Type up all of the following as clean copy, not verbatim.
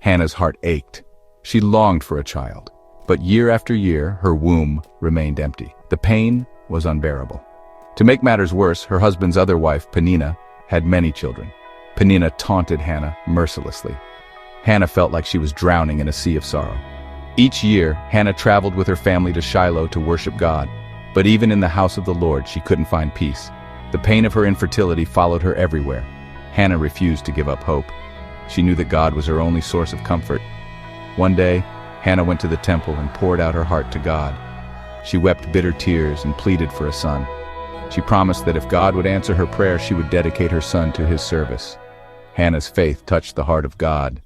Hannah's heart ached. She longed for a child. But year after year, her womb remained empty. The pain was unbearable. To make matters worse, her husband's other wife, Peninnah, had many children. Peninnah taunted Hannah mercilessly. Hannah felt like she was drowning in a sea of sorrow. Each year, Hannah traveled with her family to Shiloh to worship God. But even in the house of the Lord, she couldn't find peace. The pain of her infertility followed her everywhere. Hannah refused to give up hope. She knew that God was her only source of comfort. One day, Hannah went to the temple and poured out her heart to God. She wept bitter tears and pleaded for a son. She promised that if God would answer her prayer, she would dedicate her son to his service. Hannah's faith touched the heart of God.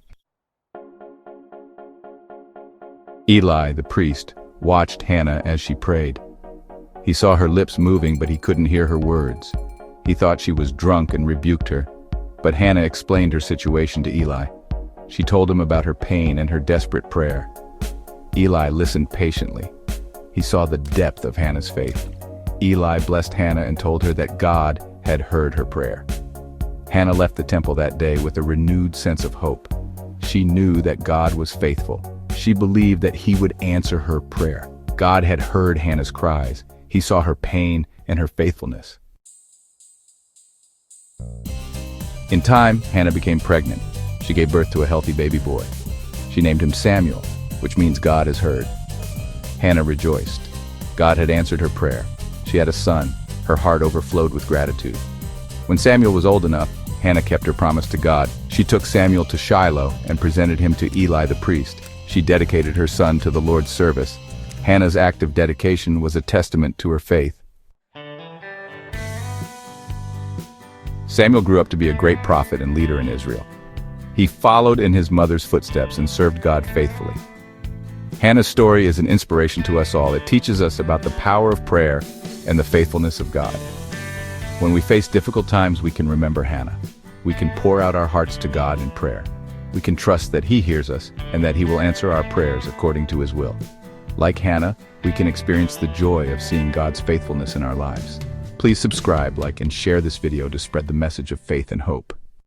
Eli, the priest, watched Hannah as she prayed. He saw her lips moving, but he couldn't hear her words. He thought she was drunk and rebuked her. But Hannah explained her situation to Eli. She told him about her pain and her desperate prayer. Eli listened patiently. He saw the depth of Hannah's faith. Eli blessed Hannah and told her that God had heard her prayer. Hannah left the temple that day with a renewed sense of hope. She knew that God was faithful. She believed that he would answer her prayer. God had heard Hannah's cries. He saw her pain and her faithfulness. In time, Hannah became pregnant. She gave birth to a healthy baby boy. She named him Samuel, which means God has heard. Hannah rejoiced. God had answered her prayer. She had a son. Her heart overflowed with gratitude. When Samuel was old enough, Hannah kept her promise to God. She took Samuel to Shiloh and presented him to Eli the priest. She dedicated her son to the Lord's service. Hannah's act of dedication was a testament to her faith. Samuel grew up to be a great prophet and leader in Israel. He followed in his mother's footsteps and served God faithfully. Hannah's story is an inspiration to us all. It teaches us about the power of prayer and the faithfulness of God. When we face difficult times, we can remember Hannah. We can pour out our hearts to God in prayer. We can trust that He hears us and that He will answer our prayers according to His will. Like Hannah, we can experience the joy of seeing God's faithfulness in our lives. Please subscribe, like, and share this video to spread the message of faith and hope.